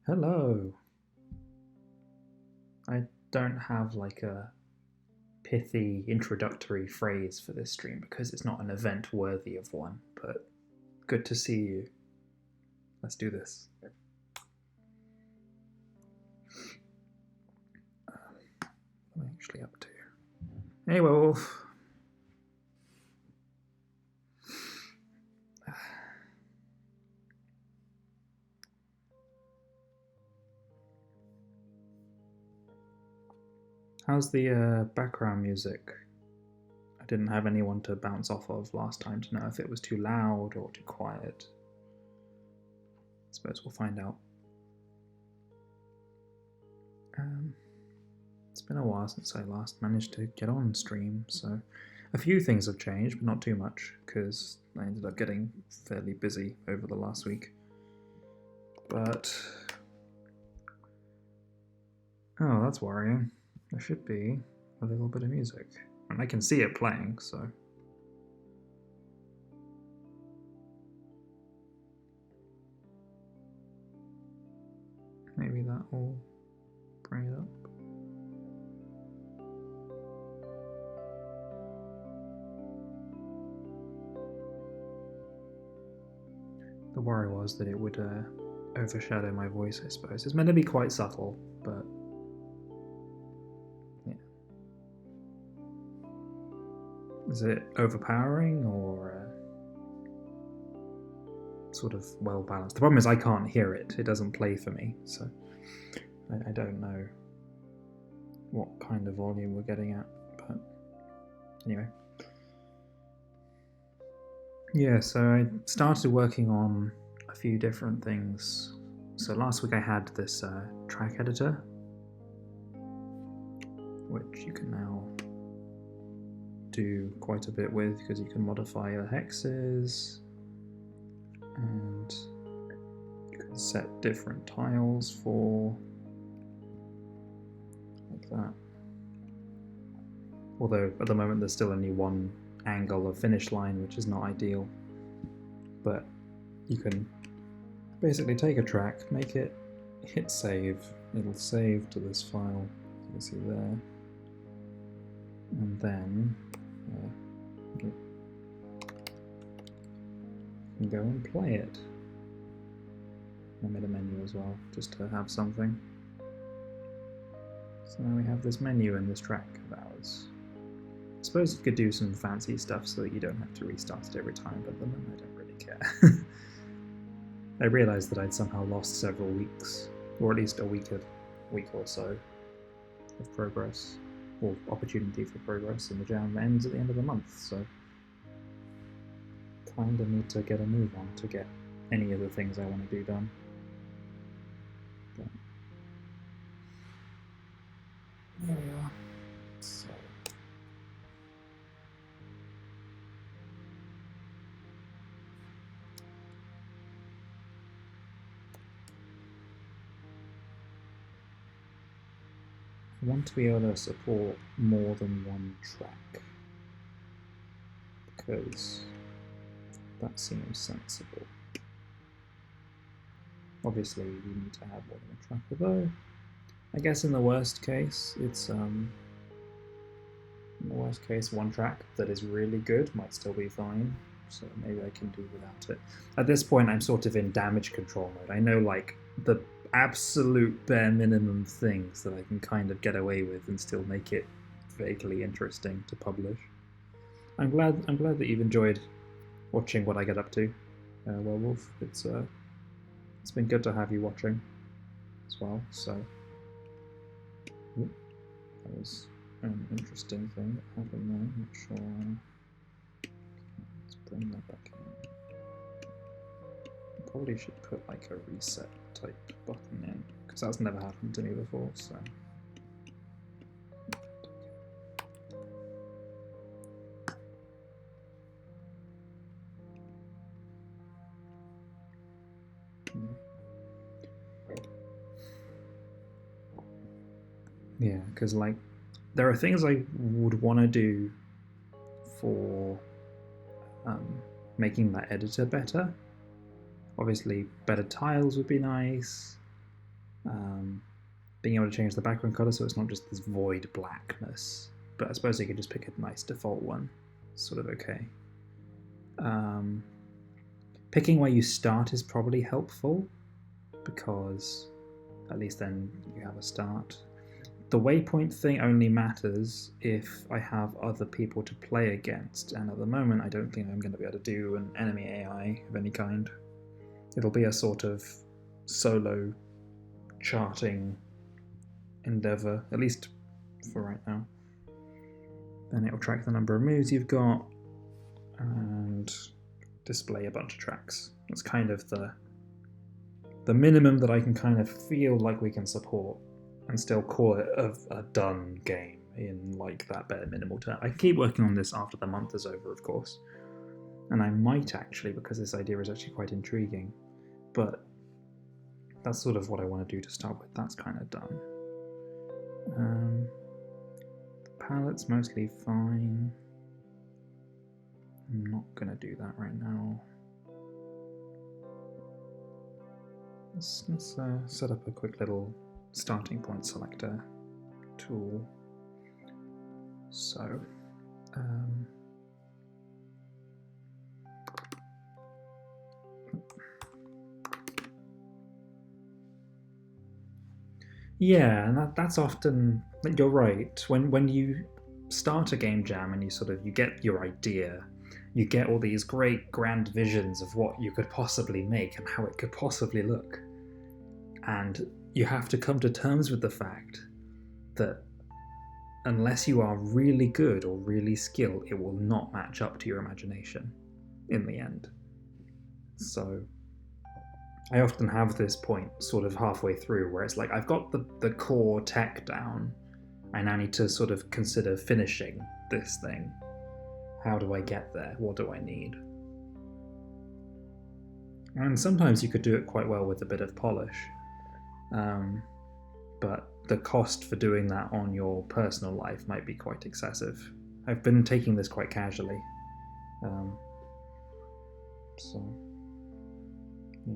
Hello. I don't have like a pithy introductory phrase for this stream because it's not an event worthy of one, but good to see you. Let's do this. What am I actually up to? Anyway, Wolf. How's the background music? I didn't have anyone to bounce off of last time to know if it was too loud or too quiet. I suppose we'll find out. It's been a while since I last managed to get on stream, so a few things have changed, but not too much, because I ended up getting fairly busy over the last week. But oh, that's worrying. There should be a little bit of music, and I can see it playing, so maybe that will bring it up. The worry was that it would overshadow my voice, I suppose. It's meant to be quite subtle, but yeah. Is it overpowering or sort of well balanced? The problem is I can't hear it. It doesn't play for me, so I don't know what kind of volume we're getting at, but anyway. Yeah, so I started working on a few different things. So last week I had this track editor, which you can now do quite a bit with because you can modify your hexes and you can set different tiles for like that. Although at the moment there's still only one angle of finish line, which is not ideal, but you can basically take a track, make it, hit save, it'll save to this file, you can see there, and then you can go and play it. I made a menu as well, just to have something. So now we have this menu in this track of ours. I suppose you could do some fancy stuff so that you don't have to restart it every time, but at the moment I don't really care. I realised that I'd somehow lost several weeks, or at least a week or so of progress, or opportunity for progress, and the jam ends at the end of the month, so kinda need to get a move on to get any of the things I want to do done. But there we are. So I want to be able to support more than one track because that seems sensible. Obviously, we need to have more than a track, although I guess in the worst case, it's in the worst case, one track that is really good might still be fine. So maybe I can do without it. At this point, I'm sort of in damage control mode. I know like the absolute bare minimum things that I can kind of get away with and still make it vaguely interesting to publish. I'm glad that you've enjoyed watching what I get up to, Werewolf. It's been good to have you watching as well. So that was an interesting thing that happened there. I'm not sure. Let's bring that back in. Probably should put like a reset type button in because that's never happened to me before. So yeah, because like there are things I would want to do for making that editor better. Obviously, better tiles would be nice. Being able to change the background color so it's not just this void blackness. But I suppose you could just pick a nice default one. Sort of okay. Picking where you start is probably helpful, because at least then you have a start. The waypoint thing only matters if I have other people to play against, and at the moment I don't think I'm going to be able to do an enemy AI of any kind. It'll be a sort of solo charting endeavour, at least for right now. Then it'll track the number of moves you've got and display a bunch of tracks. That's kind of the minimum that I can kind of feel like we can support and still call it a done game in like that bare minimal term. I keep working on this after the month is over, of course, and I might actually, because this idea is actually quite intriguing, but that's sort of what I want to do to start with. That's kind of done. The palette's mostly fine. I'm not going to do that right now. Let's set up a quick little starting point selector tool. So, yeah, and that's often, you're right, when you start a game jam and you get your idea, you get all these great grand visions of what you could possibly make and how it could possibly look. And you have to come to terms with the fact that unless you are really good or really skilled, it will not match up to your imagination in the end. So I often have this point sort of halfway through where it's like, I've got the core tech down. I now need to sort of consider finishing this thing. How do I get there? What do I need? And sometimes you could do it quite well with a bit of polish. But the cost for doing that on your personal life might be quite excessive. I've been taking this quite casually. So, yeah.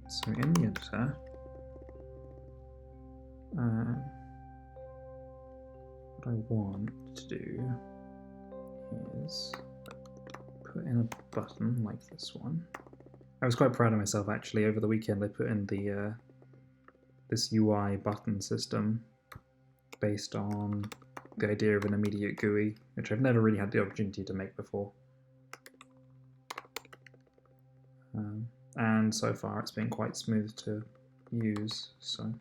So in the editor, what I want to do is put in a button like this one. I was quite proud of myself actually. Over the weekend I put in the this UI button system based on the idea of an immediate GUI, which I've never really had the opportunity to make before. And so far it's been quite smooth to use, so.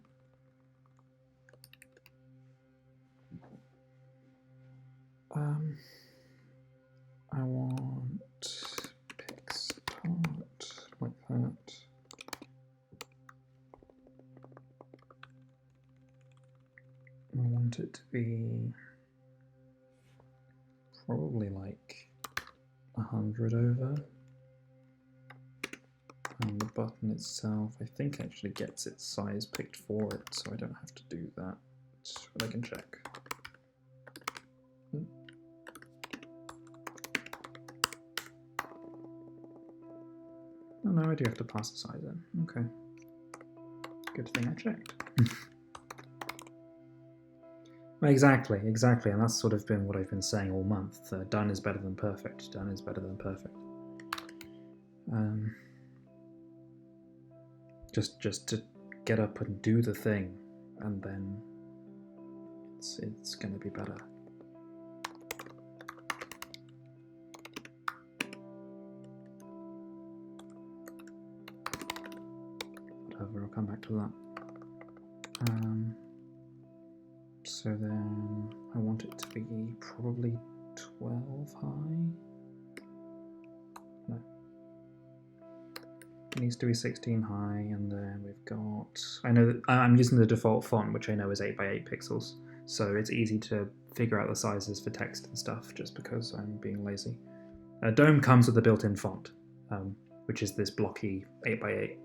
I want pick start like that. I want it to be probably like 100 over. And the button itself, I think, actually gets its size picked for it, so I don't have to do that, but I can check. Oh no, I do have to pass the size in. Okay. Good thing I checked. Well, exactly, and that's sort of been what I've been saying all month. Done is better than perfect. Done is better than perfect. Just to get up and do the thing, and then it's going to be better. Whatever, I'll come back to that. So then I want it to be probably 12 high. No. It needs to be 16 high, and then we've got, I know that I'm using the default font, which I know is 8x8 pixels, so it's easy to figure out the sizes for text and stuff just because I'm being lazy. Dome comes with a built-in font, which is this blocky 8x8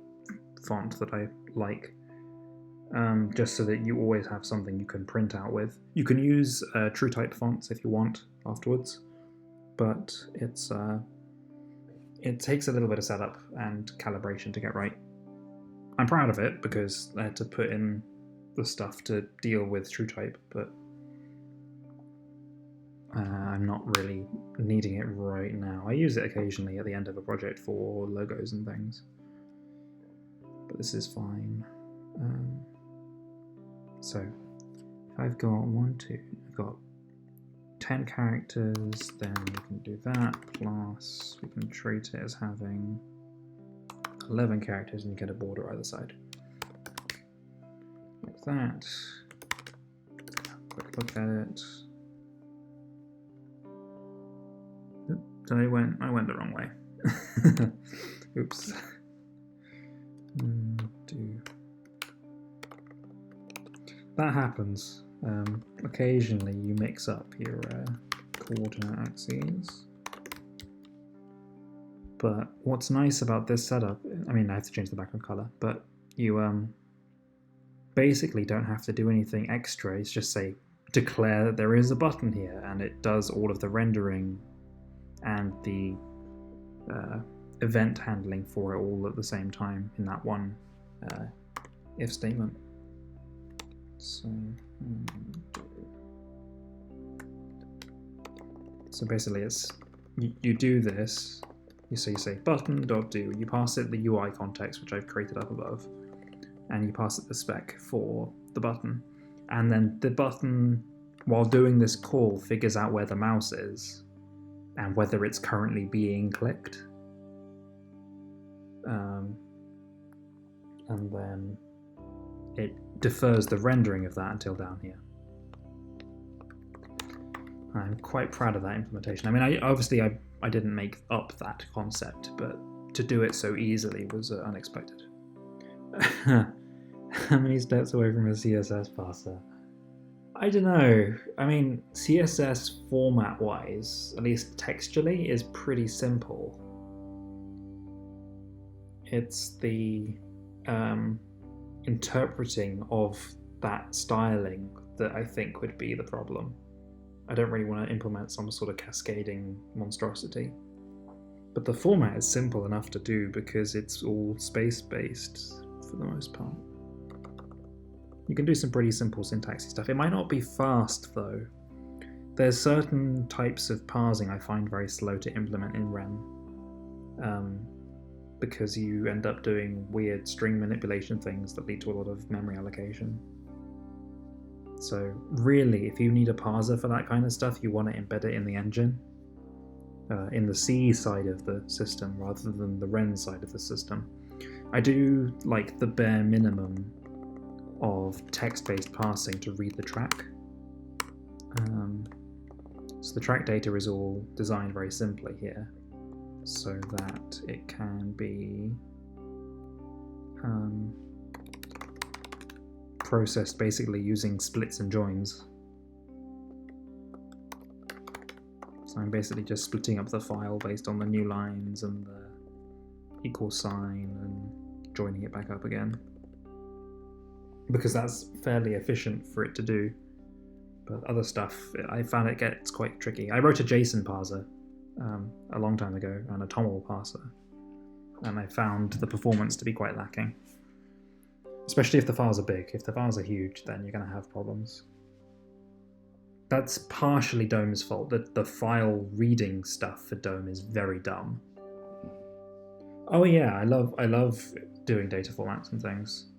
font that I like, just so that you always have something you can print out with. You can use TrueType fonts if you want afterwards, but it takes a little bit of setup and calibration to get right. I'm proud of it because I had to put in the stuff to deal with TrueType, but I'm not really needing it right now. I use it occasionally at the end of a project for logos and things, but this is fine. So if I've got I've got 10 characters, then we can do that, plus we can treat it as having 11 characters and you get a border either side. Like that. Quick look at it. So I went the wrong way. Oops. That happens. Occasionally you mix up your coordinate axes. But what's nice about this setup, I mean, I have to change the background color, but you basically don't have to do anything extra. It's just say, declare that there is a button here, and it does all of the rendering and the event handling for it all at the same time in that one if statement. So basically it's, you do this, you say button.do, you pass it the UI context, which I've created up above, and you pass it the spec for the button. And then the button, while doing this call, figures out where the mouse is and whether it's currently being clicked. And then it defers the rendering of that until down here. I'm quite proud of that implementation. I mean, obviously I didn't make up that concept, but to do it so easily was unexpected. How many steps away from a CSS parser? I don't know. I mean, CSS format-wise, at least textually, is pretty simple. It's the interpreting of that styling that I think would be the problem. I don't really want to implement some sort of cascading monstrosity. But the format is simple enough to do because it's all space-based for the most part. You can do some pretty simple syntaxy stuff. It might not be fast though. There's certain types of parsing I find very slow to implement in Ren. Because you end up doing weird string manipulation things that lead to a lot of memory allocation. So really, if you need a parser for that kind of stuff, you want to embed it in the engine, in the C side of the system rather than the Ren side of the system. I do like the bare minimum of text-based parsing to read the track. So the track data is all designed very simply here, so that it can be processed basically using splits and joins. So I'm basically just splitting up the file based on the new lines and the equal sign and joining it back up again. Because that's fairly efficient for it to do. But other stuff, I found it gets quite tricky. I wrote a JSON parser a long time ago and a TOML parser, and I found the performance to be quite lacking. Especially if the files are big. If the files are huge, then you're going to have problems. That's partially Dome's fault. The file reading stuff for Dome is very dumb. Oh yeah, I love doing data formats and things.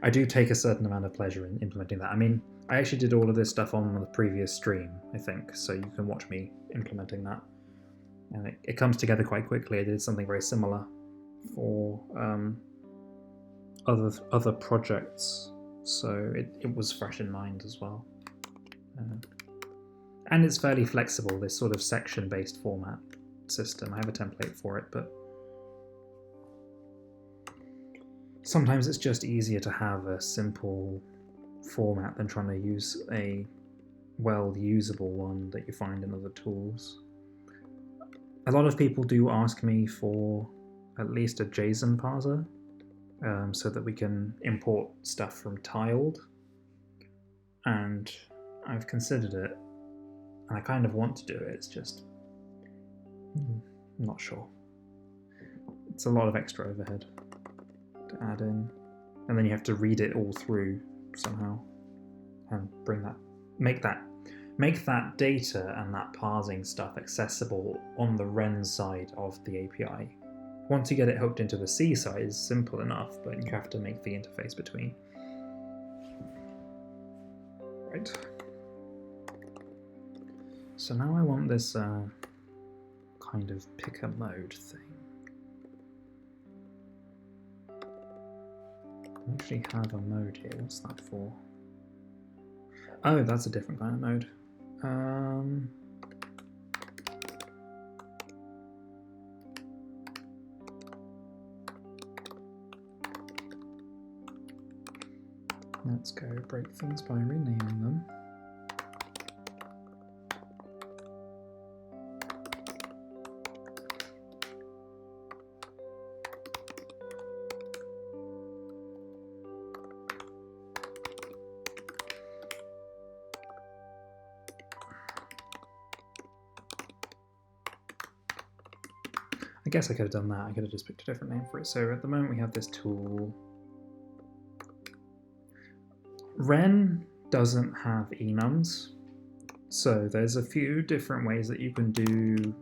I do take a certain amount of pleasure in implementing that. I mean, I actually did all of this stuff on the previous stream, I think, so you can watch me implementing that. And it comes together quite quickly. I did something very similar for other projects, so it was fresh in mind as well. And it's fairly flexible, this sort of section-based format system. I have a template for it, but sometimes it's just easier to have a simple format than trying to use a well-usable one that you find in other tools. A lot of people do ask me for at least a JSON parser, so that we can import stuff from tiled, and I've considered it, and I kind of want to do it, it's just I'm not sure. It's a lot of extra overhead. to add in, and then you have to read it all through somehow and make that data and that parsing stuff accessible on the Ren side of the API. Once you get it hooked into the C side, it's simple enough, but you have to make the interface between. Right. So now I want this kind of pick a mode thing. I actually have a mode here. What's that for? Oh, that's a different kind of mode. Let's go break things by renaming them. I guess I could have done that. I could have just picked a different name for it. So at the moment we have this tool. Ren doesn't have enums, so there's a few different ways that you can do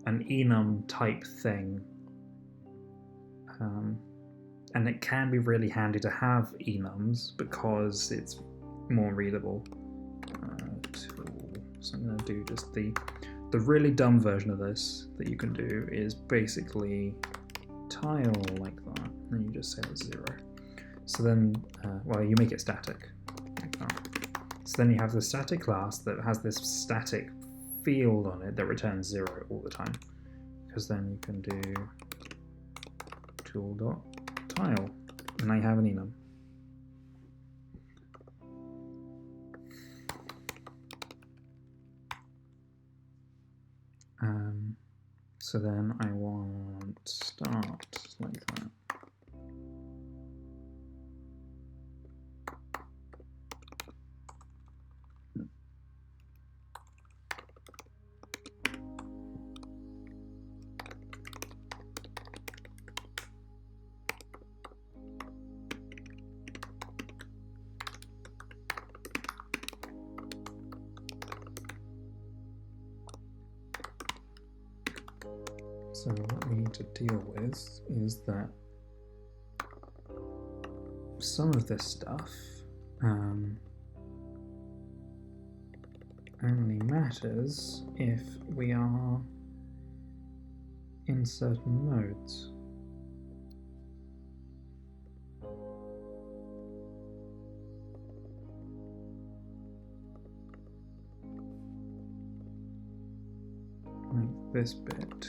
an enum type thing, and it can be really handy to have enums because it's more readable. Tool. So I'm going to do just the really dumb version of this that you can do is basically tile like that, and you just say it's 0. So then, well, you make it static. So then you have the static class that has this static field on it that returns 0 all the time. Because then you can do tool.tile, and I have an enum. So then I want start like that. So what we need to deal with is that some of this stuff only matters if we are in certain modes. Like this bit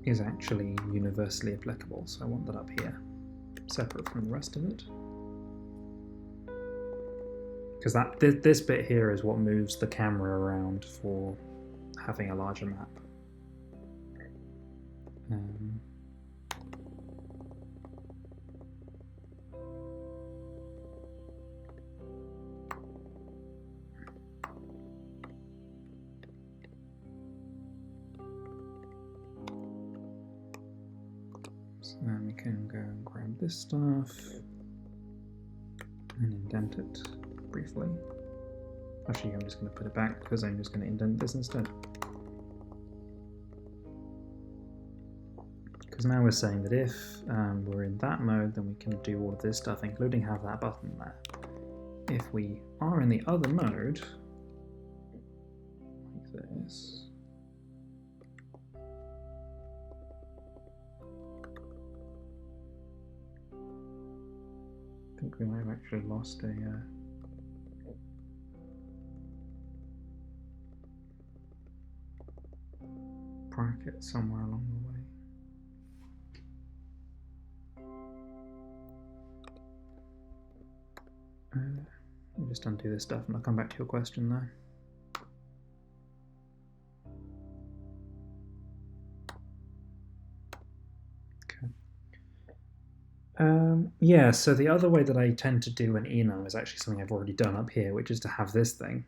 is actually universally applicable, so I want that up here, separate from the rest of it. Because this bit here is what moves the camera around for having a larger map. So then we can go and grab this stuff and indent it briefly. Actually, I'm just going to put it back because I'm just going to indent this instead. Because now we're saying that if we're in that mode, then we can do all of this stuff, including have that button there. If we are in the other mode, like this, I think we might have actually lost a bracket somewhere along the way. Let me just undo this stuff and I'll come back to your question there. Yeah, so the other way that I tend to do an enum is actually something I've already done up here, which is to have this thing.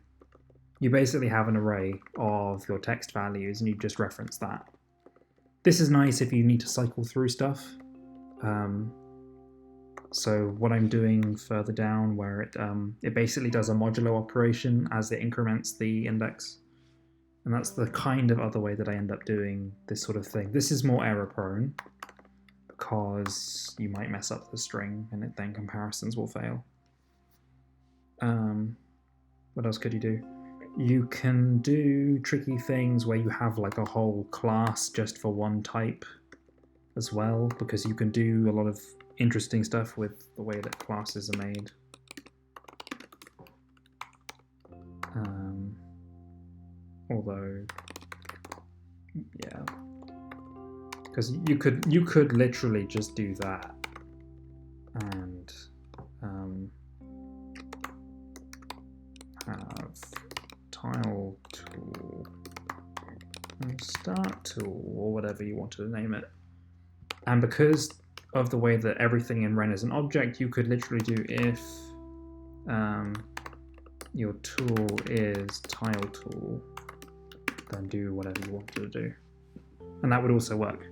You basically have an array of your text values and you just reference that. This is nice if you need to cycle through stuff. So what I'm doing further down, where it basically does a modulo operation as it increments the index. And that's the kind of other way that I end up doing this sort of thing. This is more error prone because you might mess up the string and then comparisons will fail. What else could you do? You can do tricky things where you have like a whole class just for one type as well, because you can do a lot of interesting stuff with the way that classes are made. Although, yeah, because you could literally just do that and have tile tool and start tool, or whatever you want to name it. And because of the way that everything in Ren is an object, you could literally do if your tool is tile tool, then do whatever you want to do. And that would also work.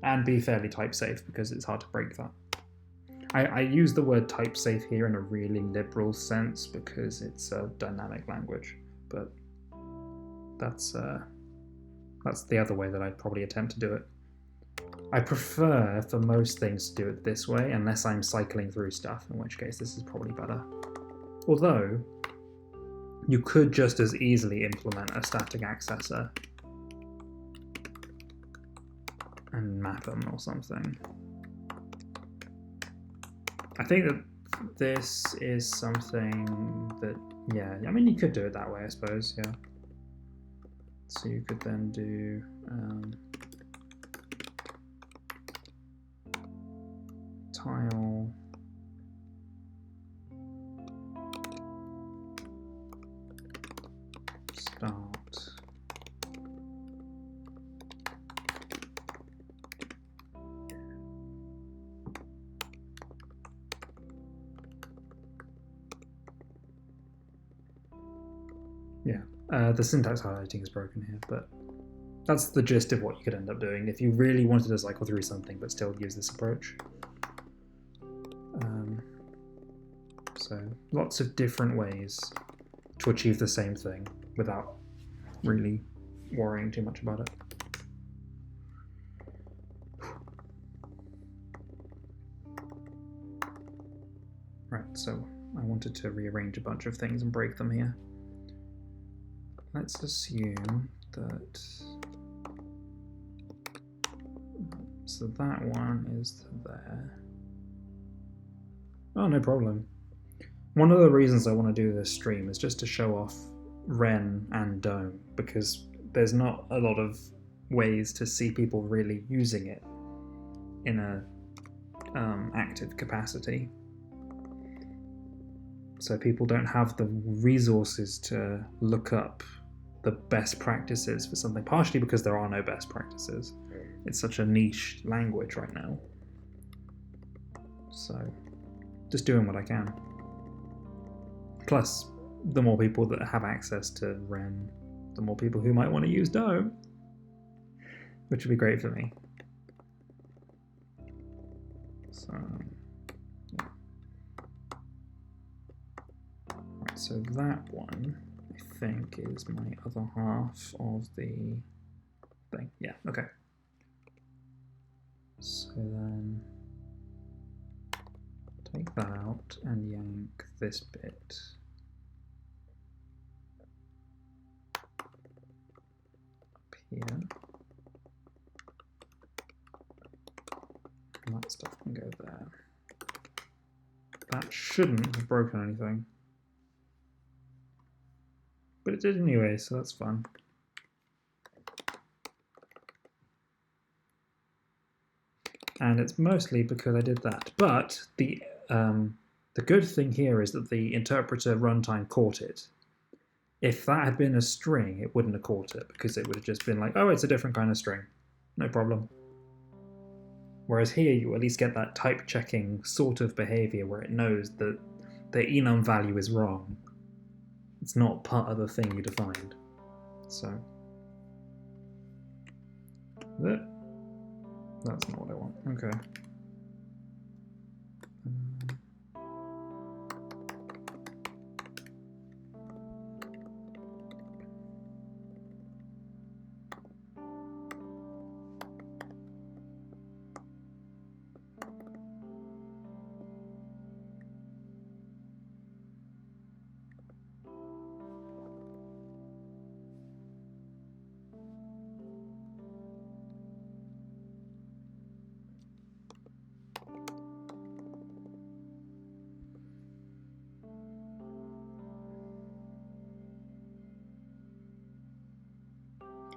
And be fairly type safe, because it's hard to break that. I use the word type safe here in a really liberal sense because it's a dynamic language, but that's the other way that I'd probably attempt to do it. I prefer for most things to do it this way, unless I'm cycling through stuff, in which case this is probably better. Although, you could just as easily implement a static accessor and map them or something. I think that this is something that, yeah, I mean, you could do it that way, I suppose, yeah. So you could then do tile start the syntax highlighting is broken here, but that's the gist of what you could end up doing if you really wanted to cycle through something but still use this approach. So lots of different ways to achieve the same thing without really worrying too much about it. Right, so I wanted to rearrange a bunch of things and break them here. Let's assume that, so that one is to there. Oh, no problem. One of the reasons I want to do this stream is just to show off Ren and Dome, because there's not a lot of ways to see people really using it in a active capacity. So people don't have the resources to look up the best practices for something, partially because there are no best practices. It's such a niche language right now. So just doing what I can. Plus, the more people that have access to Ren, the more people who might want to use Dome, which would be great for me. So, yeah. Right, so that one, I think, is my other half of the thing. Yeah, okay. So then, take that out and yank this bit. Here. And that stuff can go there. That shouldn't have broken anything. But it did anyway, so that's fun. And it's mostly because I did that. But the good thing here is that the interpreter runtime caught it. If that had been a string, it wouldn't have caught it, because it would have just been like, oh, it's a different kind of string. No problem. Whereas here, you at least get that type checking sort of behavior where it knows that the enum value is wrong. It's not part of the thing you defined. So, That's not what I want. Okay.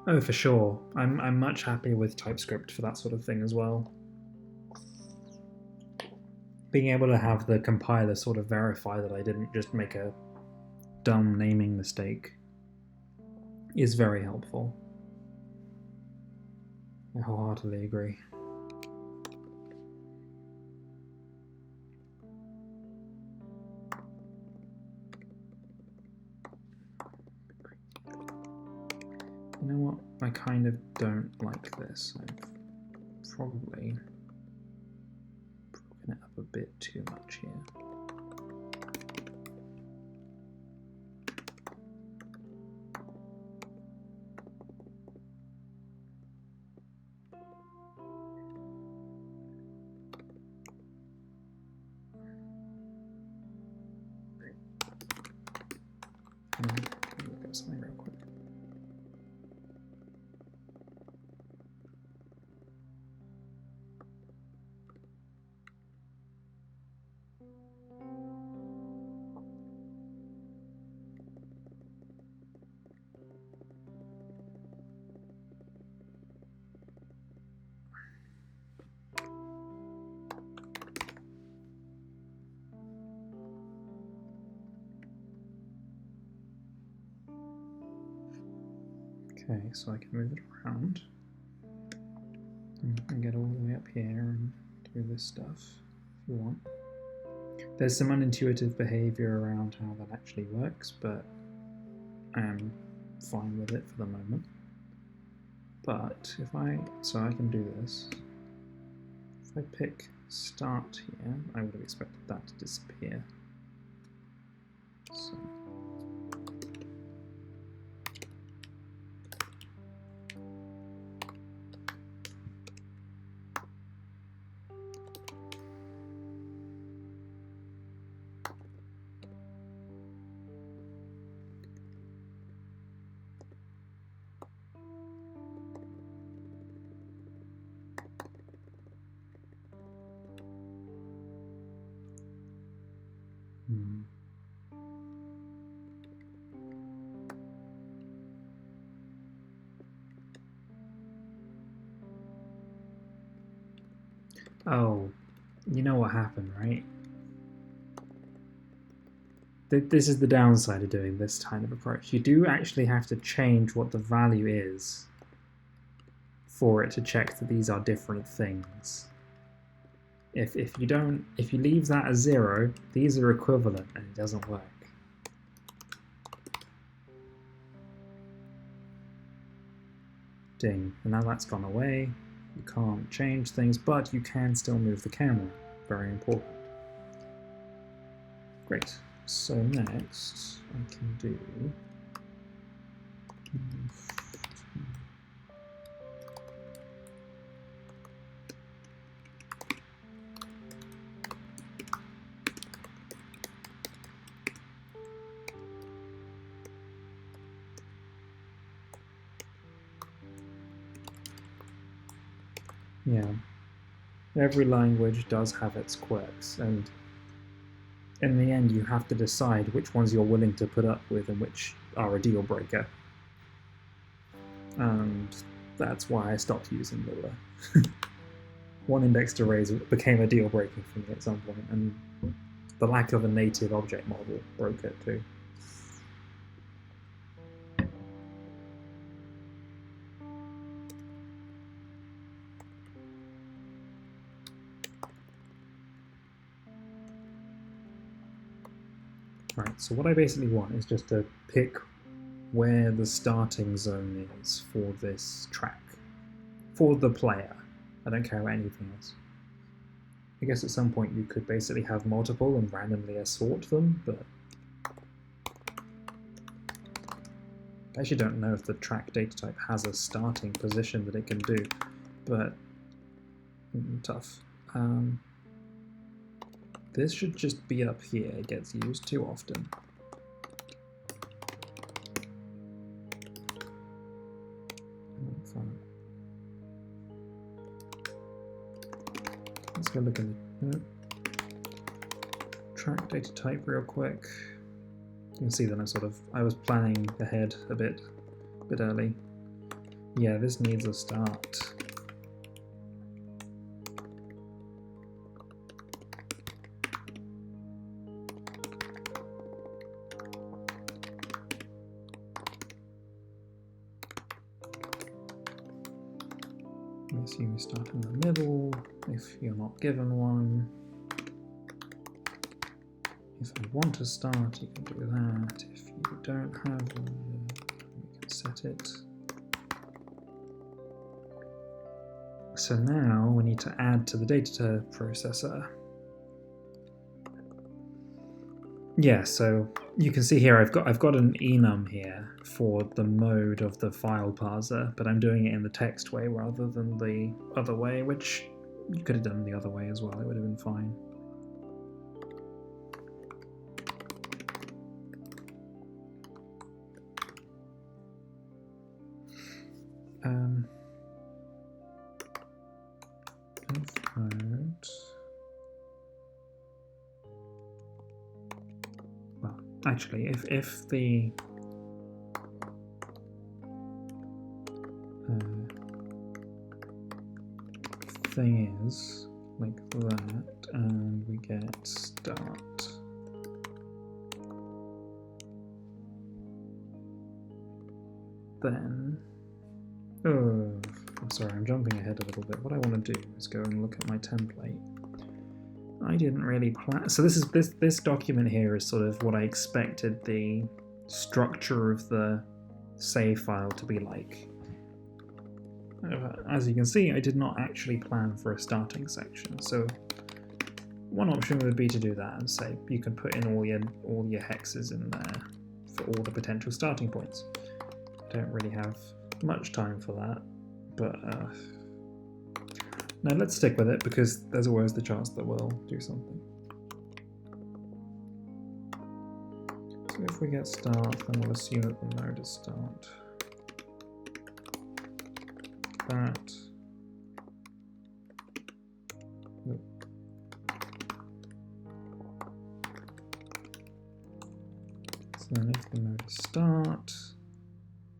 Oh, for sure. I'm much happier with TypeScript for that sort of thing as well. Being able to have the compiler sort of verify that I didn't just make a dumb naming mistake is very helpful. I wholeheartedly agree. You know what? I kind of don't like this. I've probably broken it up a bit too much here. Look at something real quick. Okay, so I can move it around and get all the way up here and do this stuff if you want. There's some unintuitive behavior around how that actually works, but I am fine with it for the moment. But if I can do this. If I pick start here, I would have expected that to disappear. So. Oh, you know what happened, right? This is the downside of doing this kind of approach. You do actually have to change what the value is for it to check that these are different things. If you leave that as 0, these are equivalent and it doesn't work. Ding, and now that's gone away. You can't change things, but you can still move the camera. Very important. Great. So next, I can do... Yeah, every language does have its quirks, and in the end you have to decide which ones you're willing to put up with and which are a deal breaker. And that's why I stopped using Lua. One indexed arrays became a deal breaker for me at some point, and the lack of a native object model broke it too. Right, so what I basically want is just to pick where the starting zone is for this track. for the player. I don't care about anything else. I guess at some point you could basically have multiple and randomly assort them, but I actually don't know if the track data type has a starting position that it can do, but tough. This should just be up here. It gets used too often. Fine. Let's go look at the track data type real quick. You can see that I was planning ahead a bit early. Yeah, this needs a start. I assume you start in the middle if you're not given one. If I want to start, you can do that. If you don't have one, you can set it. So now we need to add to the data processor. Yeah, so you can see here I've got an enum here for the mode of the file parser, but I'm doing it in the text way rather than the other way, which you could have done the other way as well. It would have been fine. Well, actually, if the thing is like that, and we get start, then I'm sorry, I'm jumping ahead a little bit. What I want to do is go and look at my template. I didn't really plan. So this document here is sort of what I expected the structure of the save file to be like. As you can see, I did not actually plan for a starting section. So one option would be to do that and say you can put in all your hexes in there for all the potential starting points. I don't really have much time for that, but no, let's stick with it because there's always the chance that we'll do something. So if we get start, then we'll assume that the node is start. That. So then if the node is start,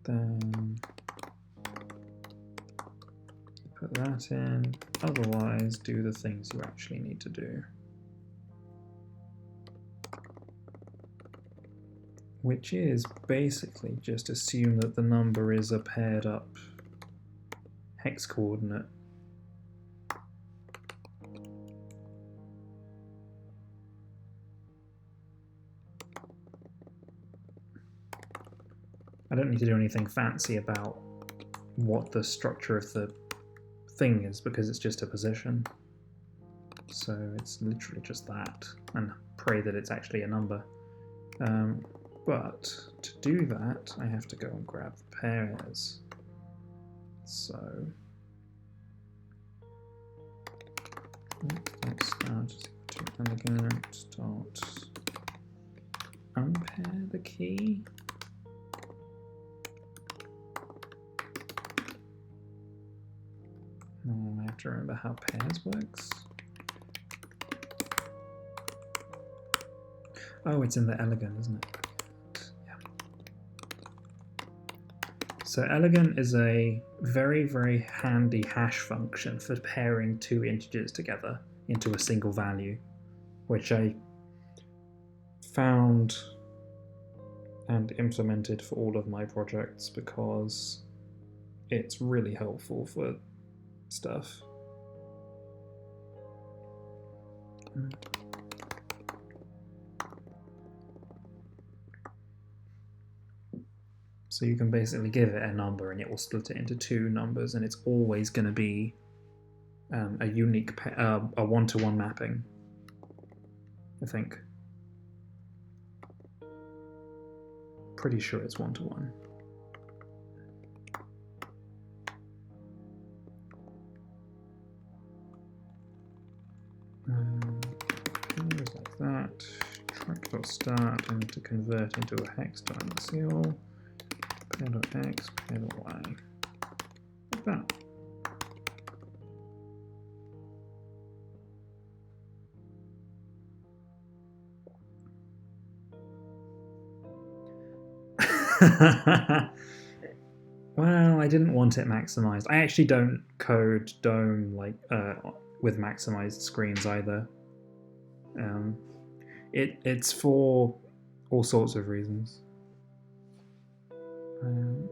then put that in, otherwise do the things you actually need to do. Which is basically just assume that the number is a paired up hex coordinate. I don't need to do anything fancy about what the structure of the thing is because it's just a position. So it's literally just that, and pray that it's actually a number. But to do that, I have to go and grab the pairs. So let's start to elegant dot unpair the key. Now I have to remember how pairs works. Oh, it's in the elegant, isn't it? Yeah. So elegant is a very, very handy hash function for pairing two integers together into a single value, which I found and implemented for all of my projects because it's really helpful for stuff. So So you can basically give it a number and it will split it into two numbers, and it's always going to be a unique, a one-to-one mapping, I think. Pretty sure it's one-to-one. Like that. Track.start, I need to convert into a hex.mcl. Pair.x, pair.y. Like that. Well, I didn't want it maximized. I actually don't code Dome like with maximized screens either. It's for all sorts of reasons. Can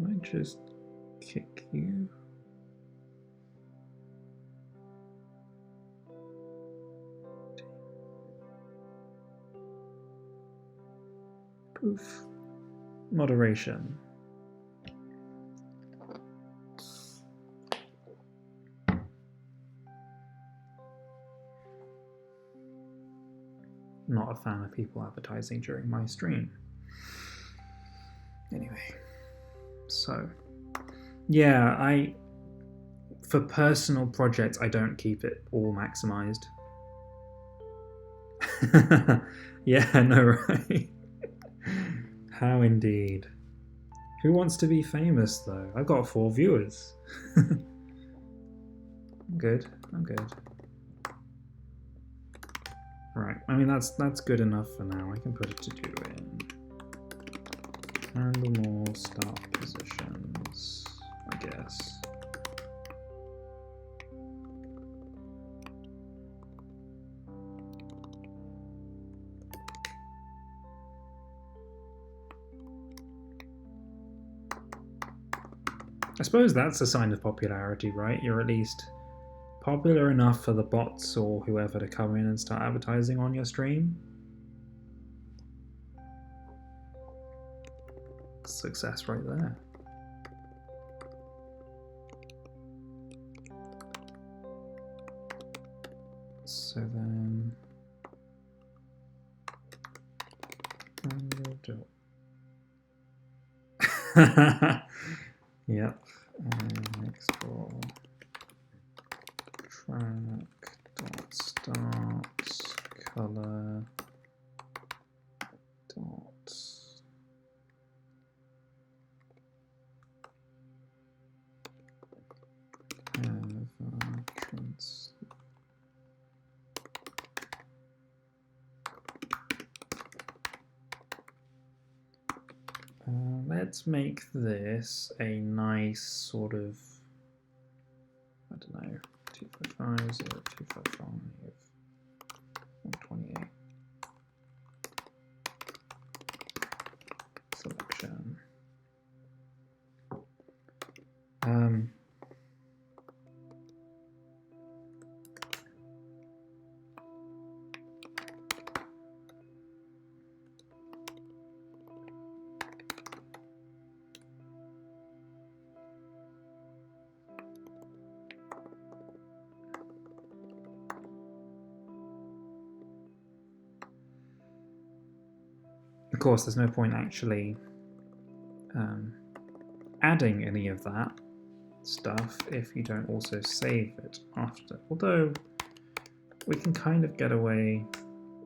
I just kick you? Poof. Moderation. Not a fan of people advertising during my stream. Anyway, so yeah, for personal projects I don't keep it all maximized. Yeah, no, right? How indeed. Who wants to be famous though? I've got 4 viewers. I'm good. Right, I mean that's good enough for now. I can put it to do in. Handle more start positions, I guess. I suppose that's a sign of popularity, right? You're at least popular enough for the bots or whoever to come in and start advertising on your stream. Success right there. So then yep. Next for track.start color dot let's make this a nice sort of, I don't know, 255, 0255, 128 selection. Of course, there's no point actually adding any of that stuff if you don't also save it after. Although we can kind of get away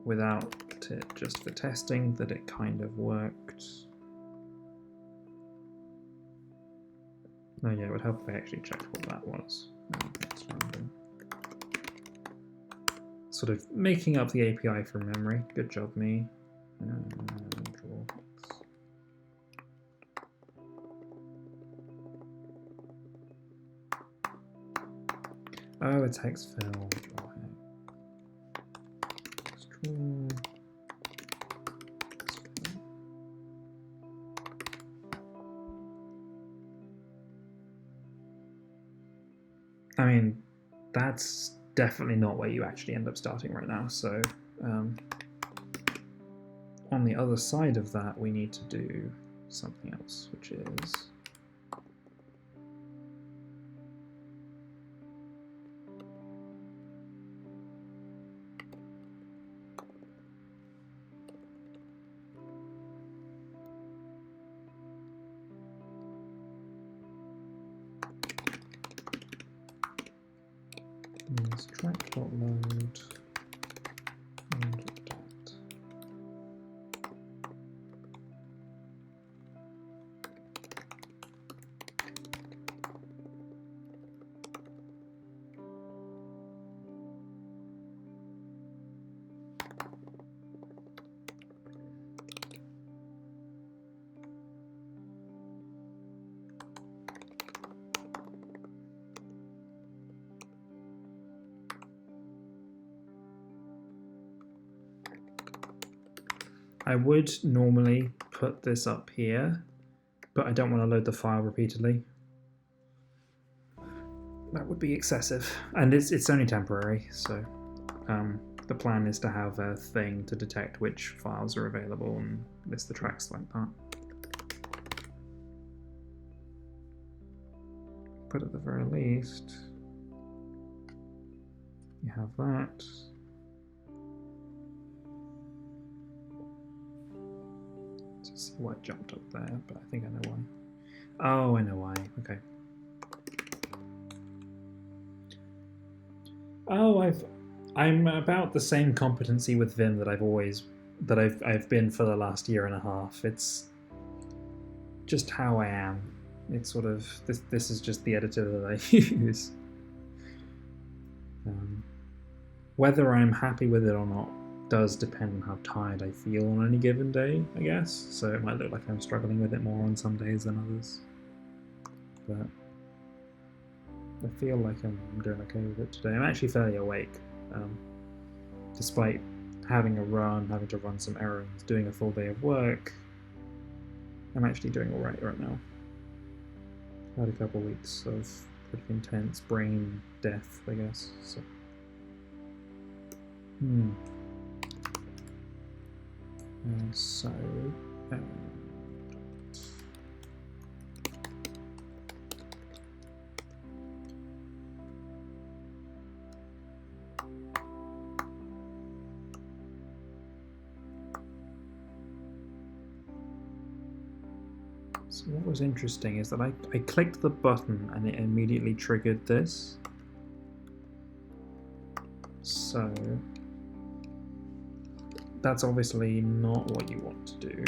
without it just for testing that it kind of worked. No, yeah, it would help if I actually checked what that was. That's random. Sort of making up the API from memory. Good job, me. Oh, it's hex fill. I mean, that's definitely not where you actually end up starting right now, so on the other side of that, we need to do something else, which is track.load and that. I would normally put this up here, but I don't want to load the file repeatedly. That would be excessive, and it's only temporary, so the plan is to have a thing to detect which files are available and list the tracks like that. But at the very least, you have that. See why it jumped up there, but I think I know why. Oh, I know why. Okay. Oh, I'm about the same competency with Vim that I've been for the last year and a half. It's just how I am. It's sort of this is just the editor that I use. Whether I'm happy with it or not does depend on how tired I feel on any given day, I guess. So it might look like I'm struggling with it more on some days than others. But I feel like I'm doing okay with it today. I'm actually fairly awake. Despite having to run some errands, doing a full day of work, I'm actually doing alright right now. Had a couple weeks of pretty intense brain death, I guess. So. So what was interesting is that I clicked the button and it immediately triggered this. So that's obviously not what you want to do.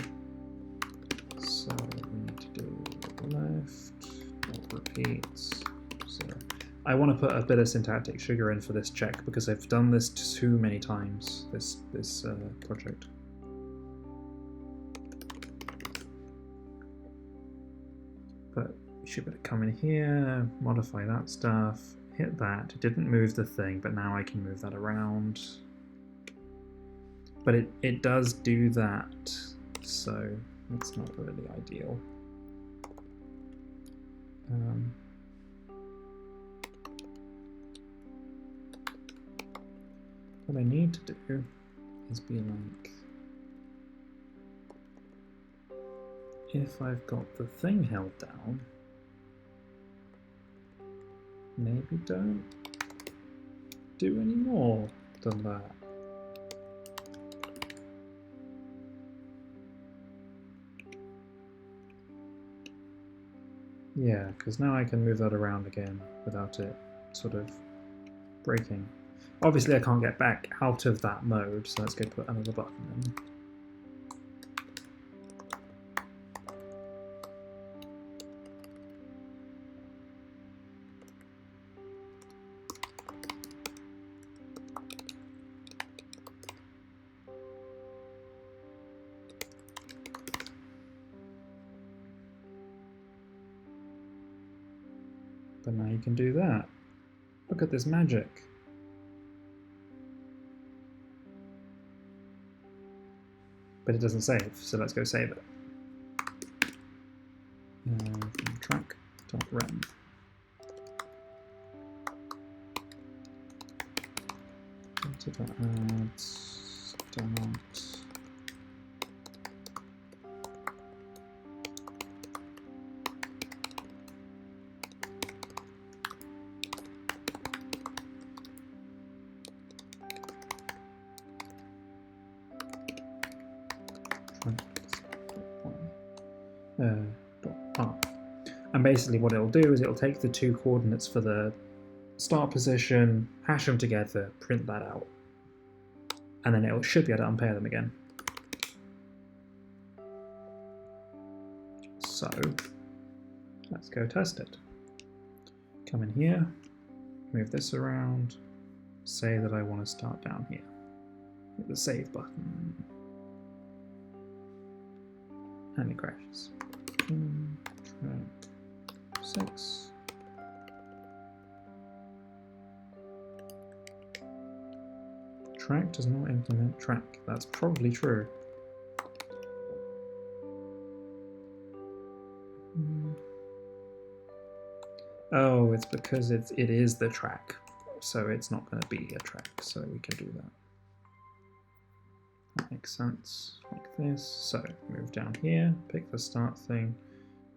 So we need to do left, repeats, 0. I want to put a bit of syntactic sugar in for this check because I've done this too many times, this project. But you should be able to come in here, modify that stuff, hit that. It didn't move the thing, but now I can move that around. But it does do that, so it's not really ideal. What I need to do is be like, if I've got the thing held down, maybe don't do any more than that. Yeah, because now I can move that around again without it sort of breaking. Obviously I can't get back out of that mode, so let's go put another button in. But now you can do that. Look at this magic. But it doesn't save, so let's go save it. Track.rem. Add start .r. And basically what it'll do is it'll take the two coordinates for the start position, hash them together, print that out, and then it should be able to unpair them again. So let's go test it. Come in here, move this around, say that I want to start down here. Hit the save button. And it crashes. Track 6. Track does not implement track. That's probably true. Oh, it's because it is the track, so it's not going to be a track, so we can do that. That makes sense, like this. So move down here, pick the start thing.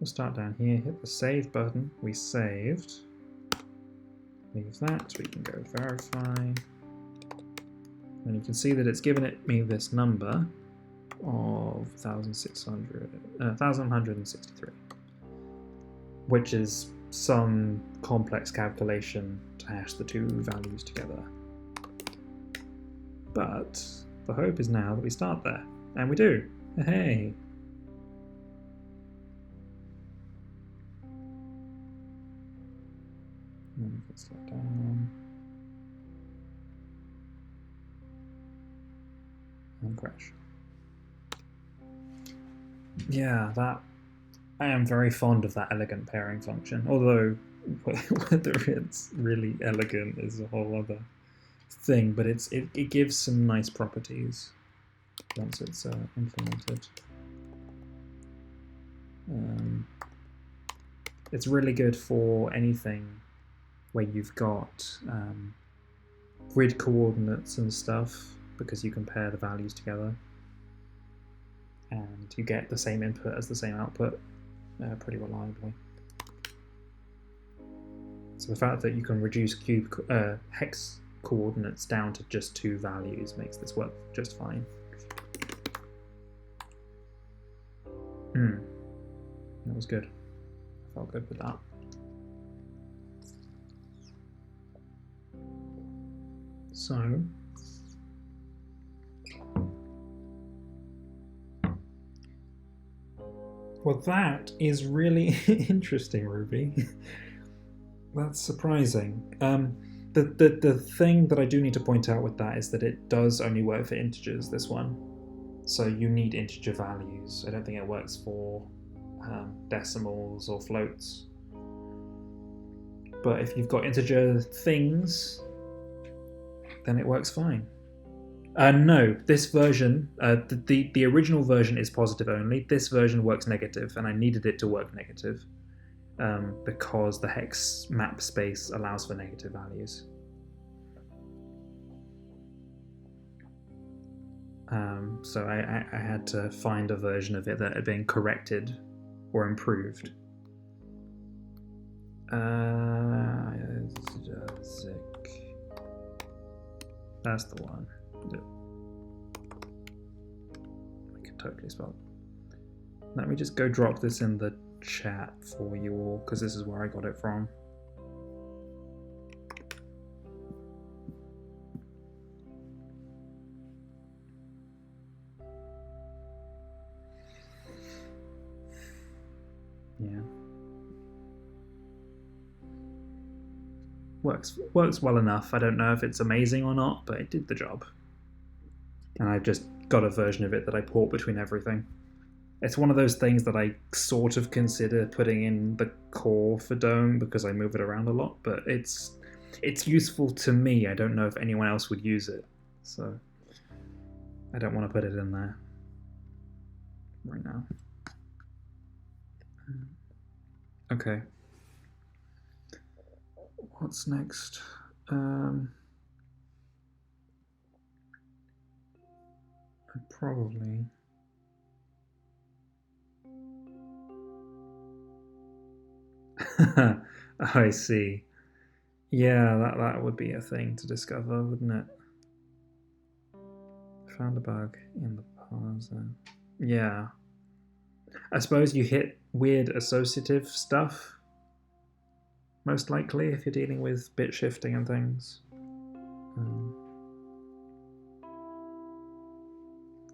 We'll start down here, hit the save button. We saved. Leave that, we can go verify. And you can see that it's given me this number of 1,163, which is some complex calculation to hash the two values together. But the hope is now that we start there, and we do. Hey! Let's slow down. And crash. Yeah, that I am very fond of that elegant pairing function, although whether it's really elegant is a whole other thing, but it gives some nice properties once it's implemented. It's really good for anything where you've got grid coordinates and stuff, because you can pair the values together and you get the same input as the same output pretty reliably. So the fact that you can reduce hex coordinates down to just 2 values makes this work just fine. That was good. I felt good with that. So well, that is really interesting, Ruby. That's surprising. The thing that I do need to point out with that is that it does only work for integers, this one. So you need integer values. I don't think it works for decimals or floats. But if you've got integer things, then it works fine. No, this version, the original version is positive only. This version works negative, and I needed it to work negative because the hex map space allows for negative values. So I had to find a version of it that had been corrected or improved. That's the one. I can totally spell it. Let me just go drop this in the chat for you all, because this is where I got it from. Yeah. Works well enough. I don't know if it's amazing or not, but it did the job. And I've just got a version of it that I port between everything. It's one of those things that I sort of consider putting in the core for Dome because I move it around a lot, but it's useful to me. I don't know if anyone else would use it, so I don't want to put it in there right now. Okay. What's next? Probably. I see. Yeah, that would be a thing to discover, wouldn't it? Found a bug in the parser. Yeah. I suppose you hit weird associative stuff, most likely, if you're dealing with bit shifting and things.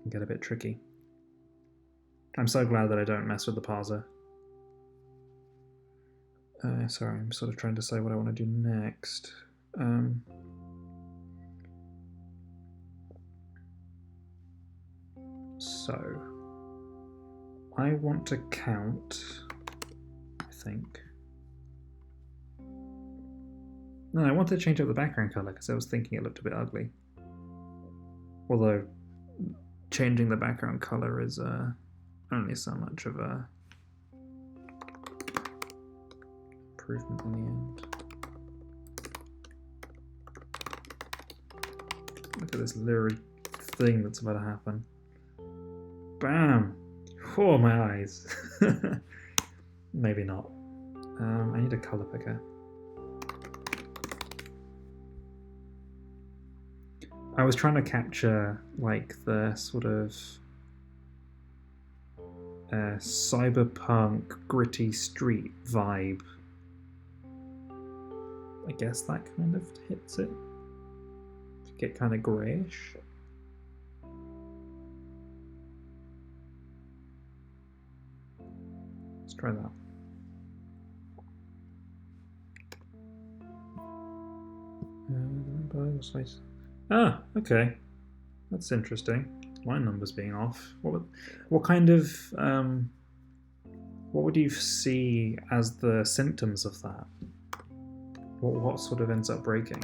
Can get a bit tricky. I'm so glad that I don't mess with the parser. Sorry, I'm sort of trying to say what I want to do next. So, I want to count, I think. No, I want to change up the background color because I was thinking it looked a bit ugly. Although, changing the background color is only so much of a improvement in the end. Look at this lurid thing that's about to happen. Bam! Oh, my eyes. Maybe not. I need a color picker. I was trying to capture like the sort of cyberpunk gritty street vibe. I guess that kind of hits it. Get kind of greyish. Let's try that. Ah, okay. That's interesting. Line numbers being off. What kind of what would you see as the symptoms of that? What sort of ends up breaking?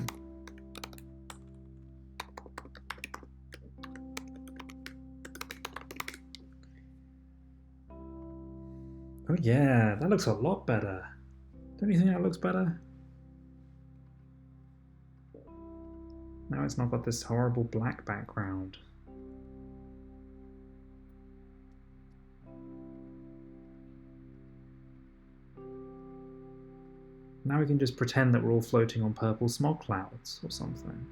Oh yeah, that looks a lot better. Don't you think that looks better? Now it's not got this horrible black background. Now we can just pretend that we're all floating on purple smog clouds or something.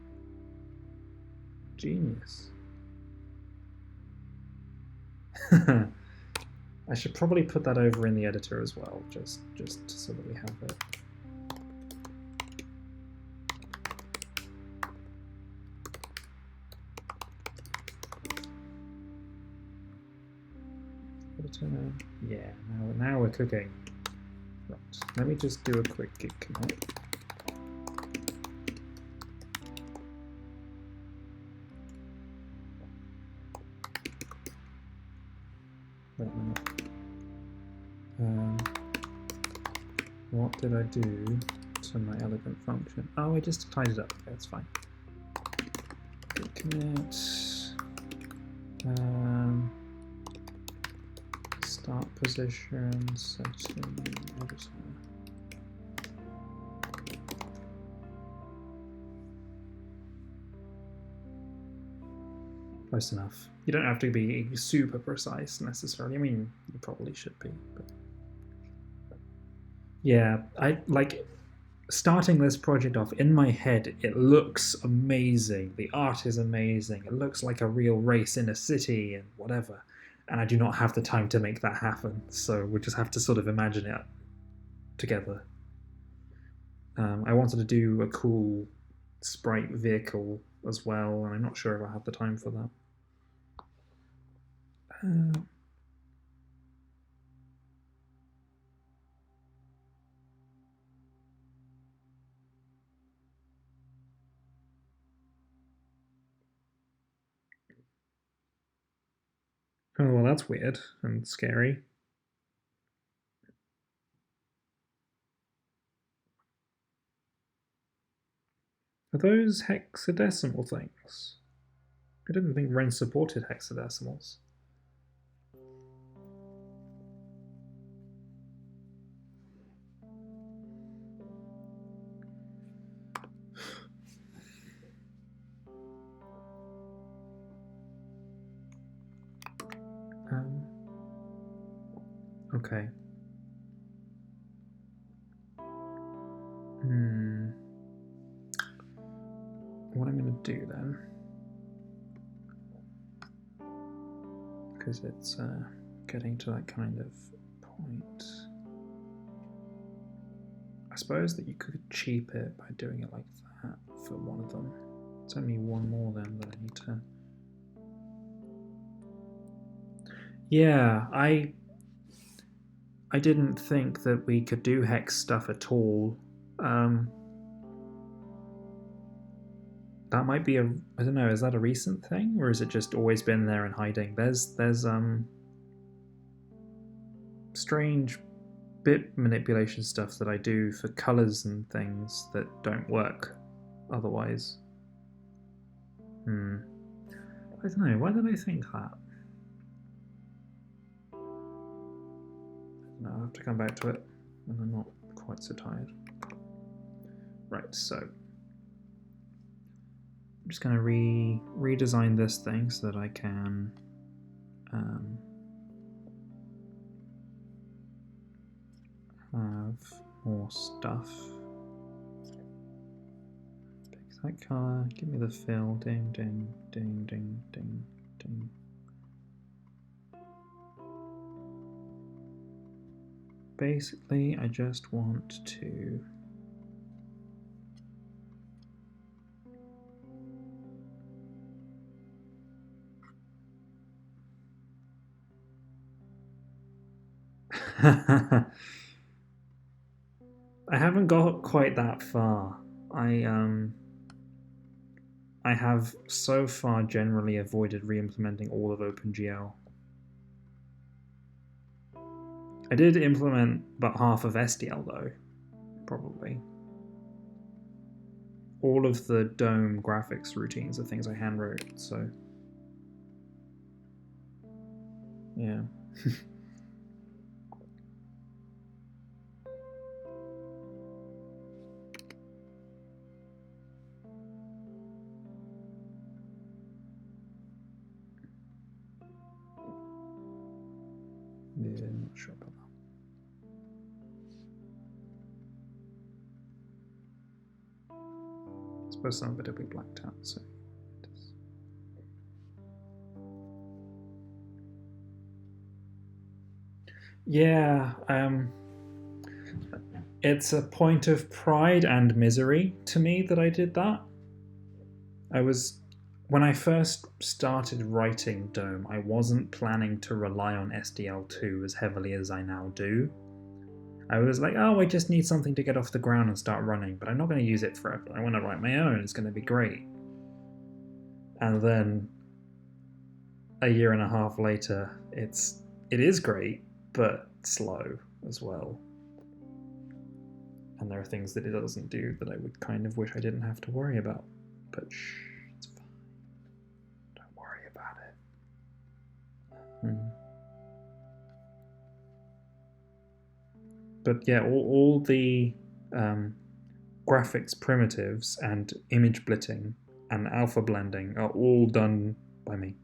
Genius. I should probably put that over in the editor as well, just so that we have it. Yeah, now we're cooking. Right, let me just do a quick git commit. Wait a minute. What did I do to my elegant function? Oh, I just tied it up. Okay, that's fine. Git commit. Start position, setting, editor. Close enough. You don't have to be super precise necessarily. I mean, you probably should be. But yeah, I like starting this project off in my head. It looks amazing. The art is amazing. It looks like a real race in a city and whatever. And I do not have the time to make that happen, so we just have to sort of imagine it together. I wanted to do a cool sprite vehicle as well, and I'm not sure if I have the time for that. Oh, well, that's weird and scary. Are those hexadecimal things? I didn't think Ren supported hexadecimals. Okay. What I'm going to do then, because it's getting to that kind of point. I suppose that you could cheap it by doing it like that for one of them. It's only one more then that I need to... Yeah, I didn't think that we could do hex stuff at all. That might be a... I don't know, is that a recent thing? Or has it just always been there and hiding? There's strange bit manipulation stuff that I do for colours and things that don't work otherwise. I don't know, why did I think that? No, I'll have to come back to it when I'm not quite so tired. Right, so I'm just going to redesign this thing so that I can have more stuff. Pick that colour, give me the fill, ding, ding, ding, ding, ding, ding. Basically, I just want to I haven't got quite that far. I have so far generally avoided re-implementing all of OpenGL. I did implement about half of SDL though, probably. All of the DOM graphics routines are things I handwrote, so yeah. Yeah, not sure about that. I suppose some of it will be blacked out, so it is. Yeah, it's a point of pride and misery to me that I did that. When I first started writing DOM, I wasn't planning to rely on SDL2 as heavily as I now do. I was like, oh, I just need something to get off the ground and start running, but I'm not going to use it forever. I want to write my own, it's going to be great. And then a year and a half later, it is great, but slow as well. And there are things that it doesn't do that I would kind of wish I didn't have to worry about. But shh, it's fine. Don't worry about it. But yeah, all the graphics primitives and image splitting and alpha blending are all done by me.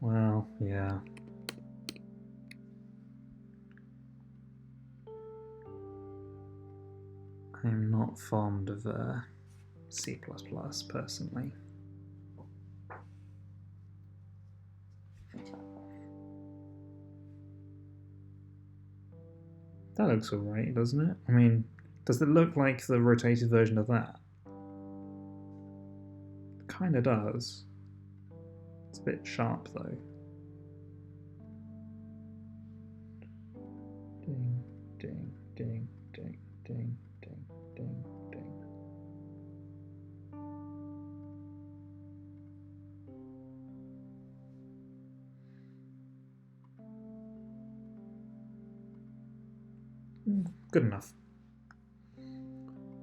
Well, yeah. I'm not fond of C++ personally. That looks alright, doesn't it? I mean, does it look like the rotated version of that? It kinda does. It's a bit sharp though. Ding, ding, ding, ding, ding, ding, ding, ding. Good enough.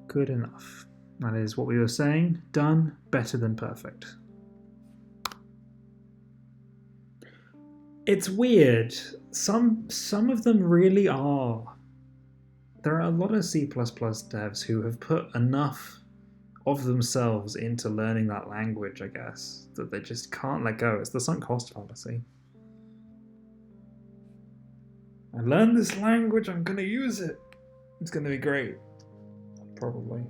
Good enough. That is what we were saying. Done, better than perfect. It's weird. Some of them really are. There are a lot of C++ devs who have put enough of themselves into learning that language, I guess, that they just can't let go. It's the sunk cost fallacy. I learned this language, I'm gonna use it. It's gonna be great. Probably.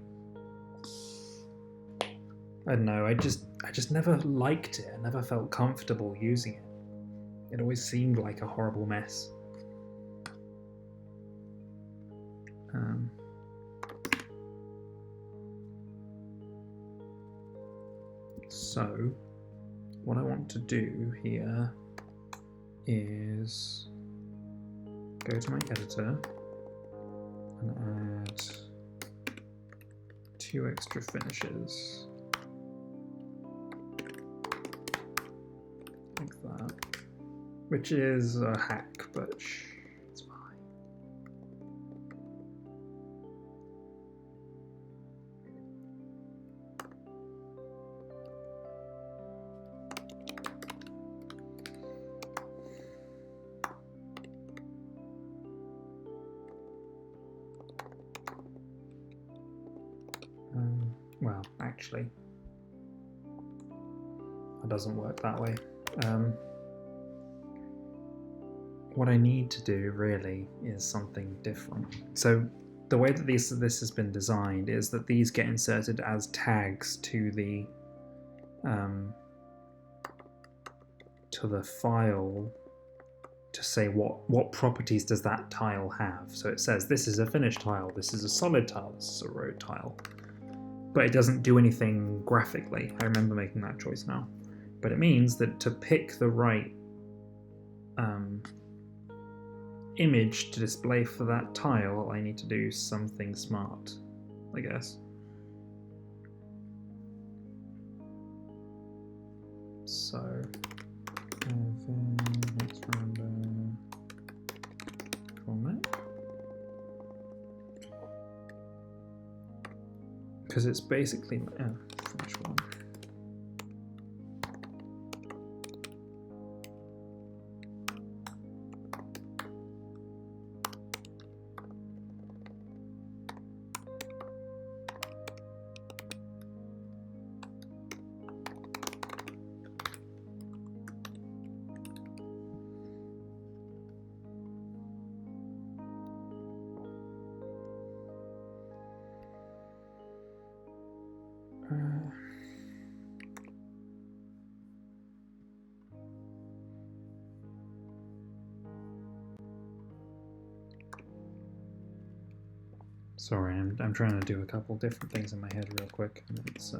I don't know, I just never liked it. I never felt comfortable using it. It always seemed like a horrible mess. So, what I want to do here is go to my editor and add 2 extra finishes. Like that. Which is a hack, but it's fine. Well, actually, it doesn't work that way. What I need to do really is something different. So the way that this has been designed is that these get inserted as tags to the file to say what properties does that tile have. So it says this is a finished tile, this is a solid tile, this is a road tile. But it doesn't do anything graphically. I remember making that choice now. But it means that to pick the right image to display for that tile, I need to do something smart, I guess. So, next render format. Because it's basically finish one. Sorry, I'm trying to do a couple different things in my head real quick, and it's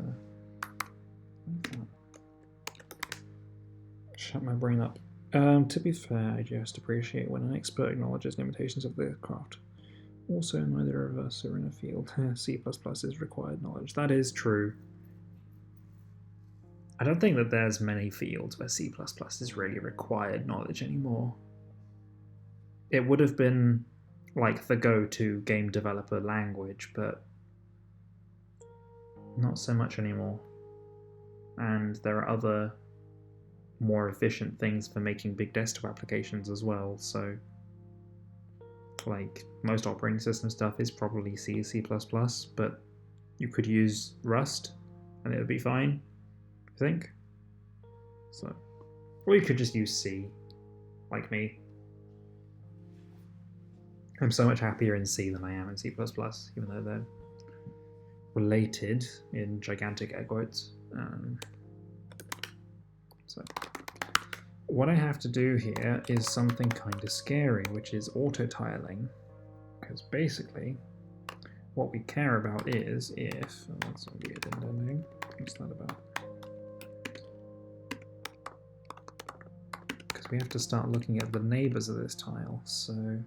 shut my brain up. To be fair, I just appreciate when an expert acknowledges limitations of their craft. Also, neither of us are in a field. C++ is required knowledge. That is true. I don't think that there's many fields where C++ is really required knowledge anymore. It would have been like the go-to game developer language, but not so much anymore. And there are other more efficient things for making big desktop applications as well, so like most operating system stuff is probably C, C++, but you could use Rust and it would be fine, I think. So, or you could just use C, like me. I'm so much happier in C than I am in C++, even though they're related in gigantic air quotes. So, what I have to do here is something kind of scary, which is auto-tiling. Because basically, what we care about is if... Oh, that's a weird indenting. What's that about? Because we have to start looking at the neighbors of this tile, so...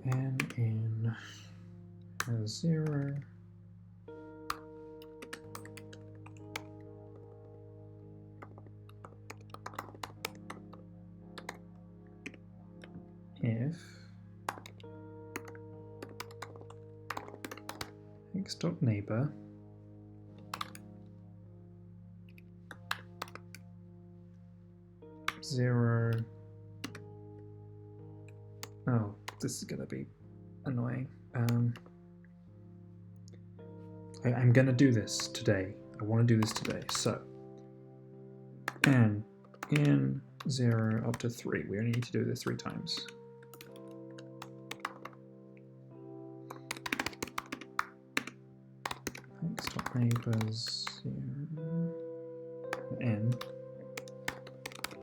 n in 0. x.neighbor zero. Oh, this is gonna be annoying. I'm gonna do this today. I want to do this today. So n in 0 up to 3. We only need to do this 3 times. X.neighbors 0 n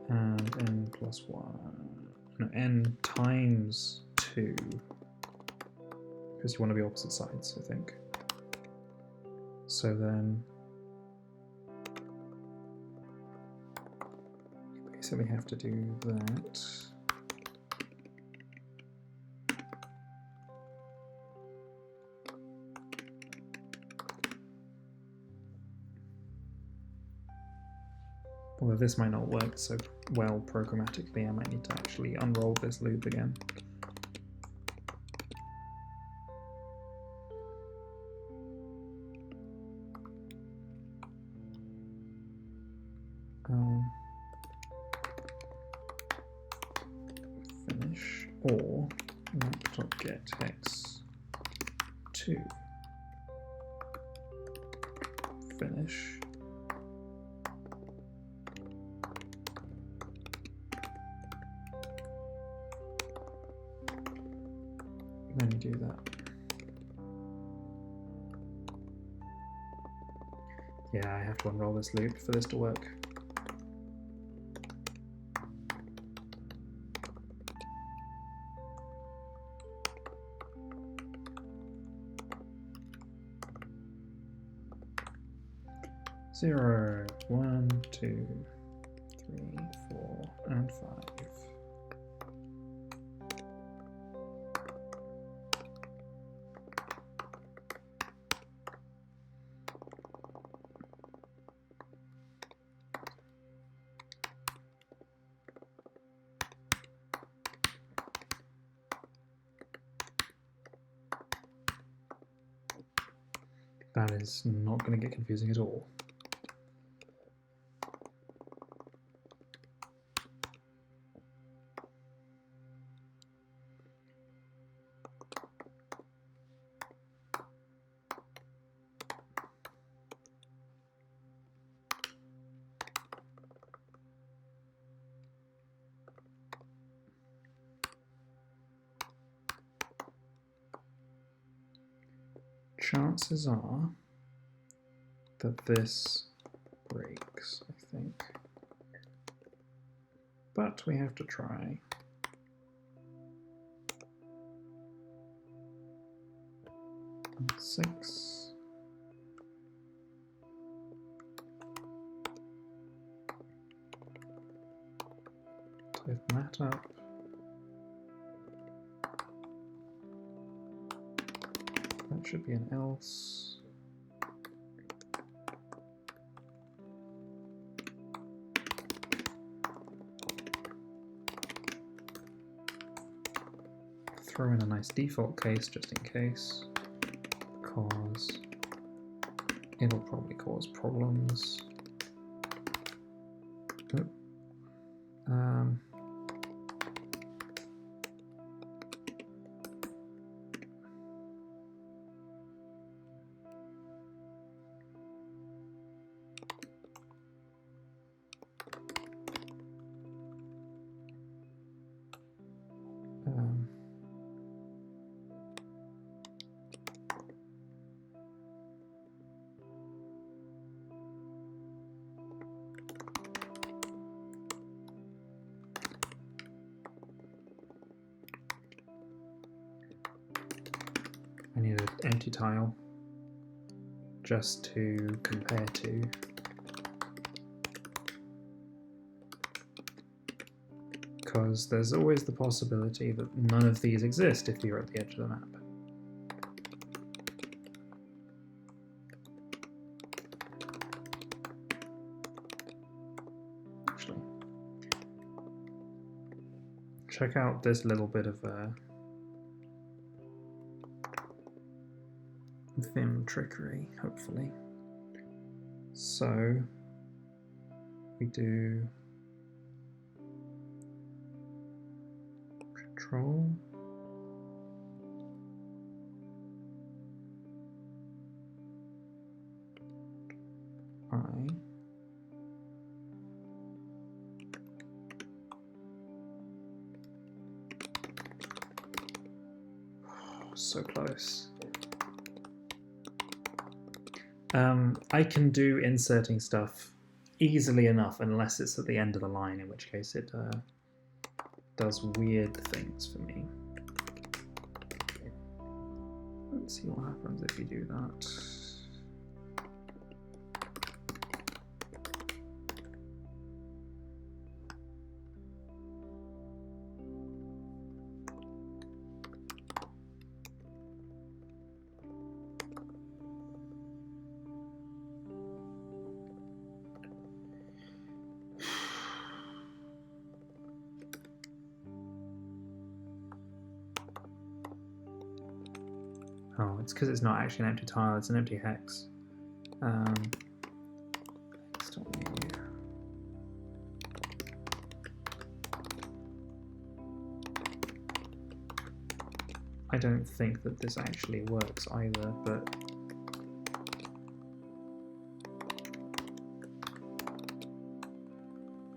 and n plus 1. No, n times 2. Because you want to be opposite sides, I think. So then you basically have to do that. Although this might not work so well programmatically, I might need to actually unroll this loop again. Finish or map.get x2 finish. Then you do that. Yeah, I have to unroll this loop for this to work. Zero, 1, 2, 3, 4, and 5. That is not going to get confusing at all. Chances are that this breaks, I think. But we have to try. Six. Type that up. That should be an else. Throw in a nice default case just in case, because it'll probably cause problems. I need an empty tile just to compare to. Because there's always the possibility that none of these exist if you're at the edge of the map. Actually, check out this little bit of Vim trickery, hopefully. So we do control. I. So close. I can do inserting stuff easily enough unless it's at the end of the line, in which case it does weird things for me. Let's see what happens if you do that. Oh, it's because it's not actually an empty tile, it's an empty hex. I don't think that this actually works either, but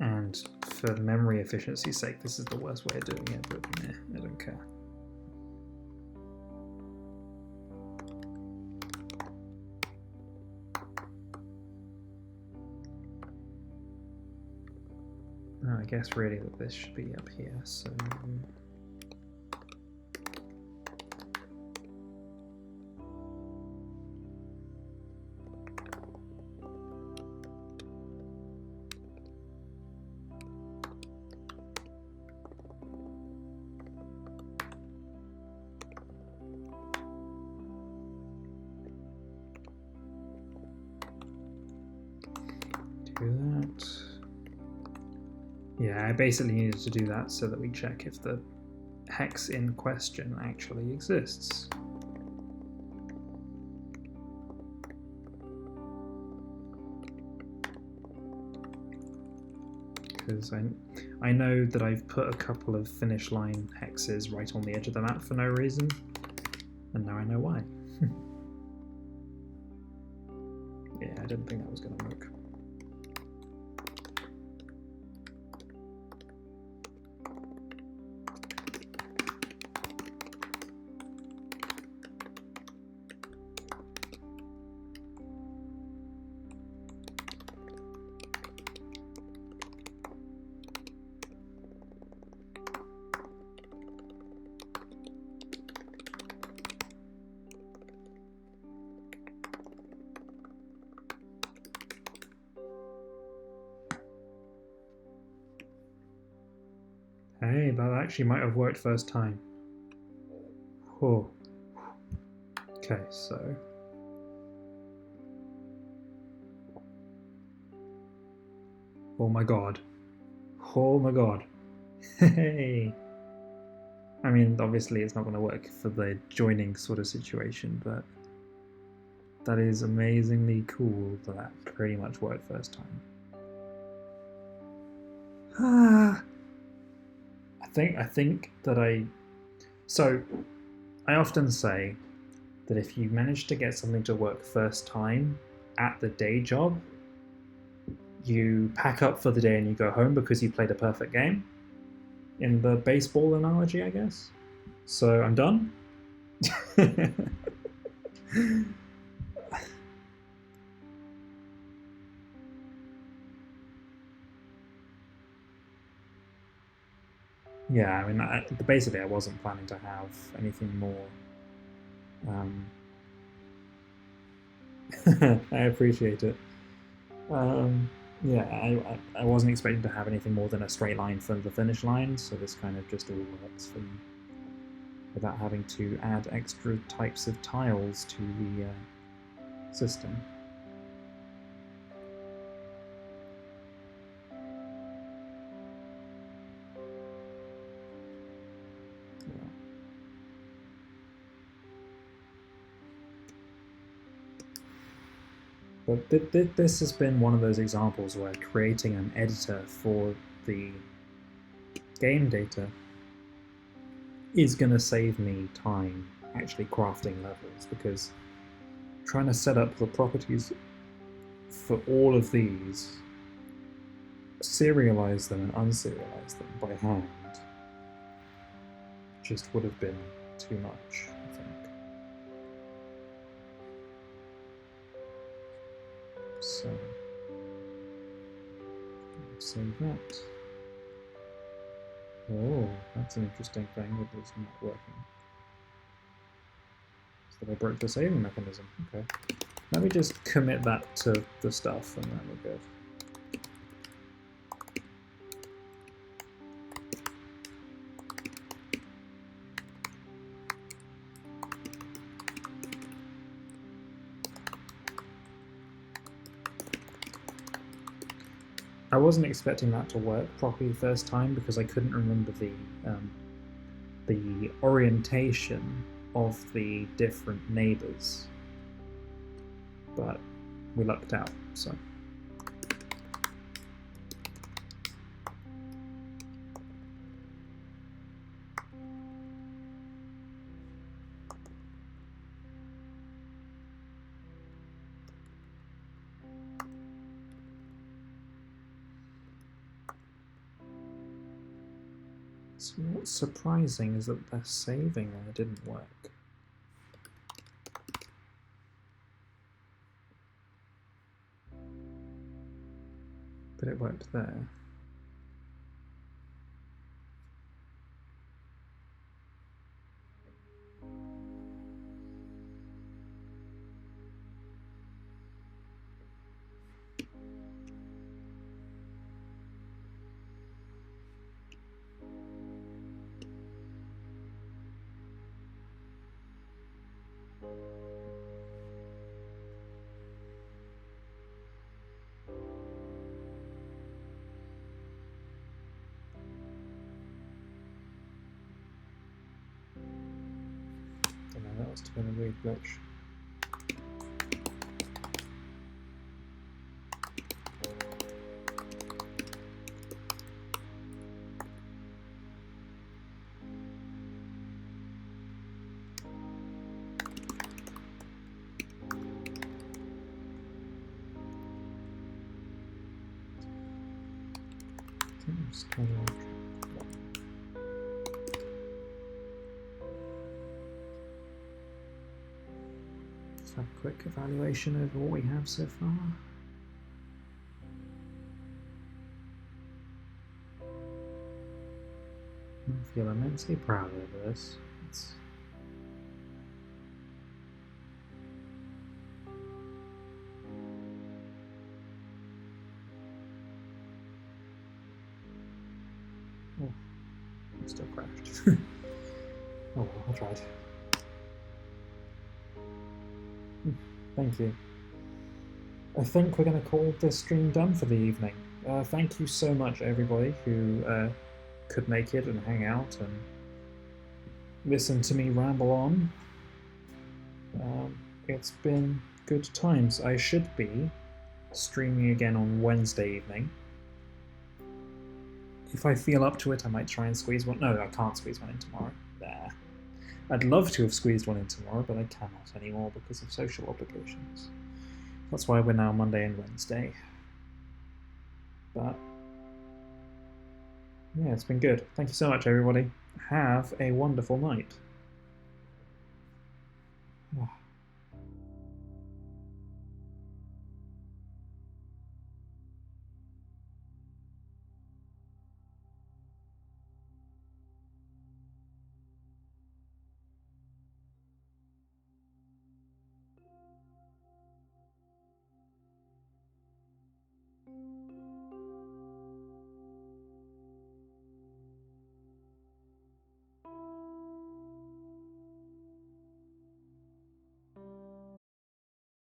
and for memory efficiency's sake, this is the worst way of doing it, but I don't care. I guess really that this should be up here, so do that. Yeah, I basically needed to do that so that we check if the hex in question actually exists. Because I know that I've put a couple of finish line hexes right on the edge of the map for no reason, and now I know why. Yeah, I didn't think that was going to work. Hey, that actually might have worked first time. Oh. Okay, so oh my god. Oh my god. Hey. I mean, obviously it's not going to work for the joining sort of situation, but that is amazingly cool that that pretty much worked first time. I think that so I often say that if you manage to get something to work first time at the day job, you pack up for the day and you go home because you played a perfect game. In the baseball analogy, I guess. So I'm done. Yeah, I mean, basically I wasn't planning to have anything more. I appreciate it. Yeah, I wasn't expecting to have anything more than a straight line from the finish line, so this kind of just all works for me without having to add extra types of tiles to the system. But this has been one of those examples where creating an editor for the game data is going to save me time actually crafting levels, because trying to set up the properties for all of these, serialize them and unserialize them by hand, just would have been too much, I think. So, save that. Oh, that's an interesting thing that is not working. So that I broke the saving mechanism. Okay. Let me just commit that to the stuff and then we're good. I wasn't expecting that to work properly the first time because I couldn't remember the orientation of the different neighbors, but we lucked out, so. So what's surprising is that the saving there didn't work. But it worked there. That must have been a weird glitch. Let's have a quick evaluation of what we have so far. I feel immensely proud over this. Oh, it still crashed. Oh well, I tried. Thank you. I think we're going to call this stream done for the evening. Thank you so much, everybody who could make it and hang out and listen to me ramble on. It's been good times. I should be streaming again on Wednesday evening. If I feel up to it, I might try and squeeze one. No, I can't squeeze one in tomorrow. There. I'd love to have squeezed one in tomorrow, but I cannot anymore because of social obligations. That's why we're now Monday and Wednesday. But yeah, it's been good. Thank you so much, everybody. Have a wonderful night.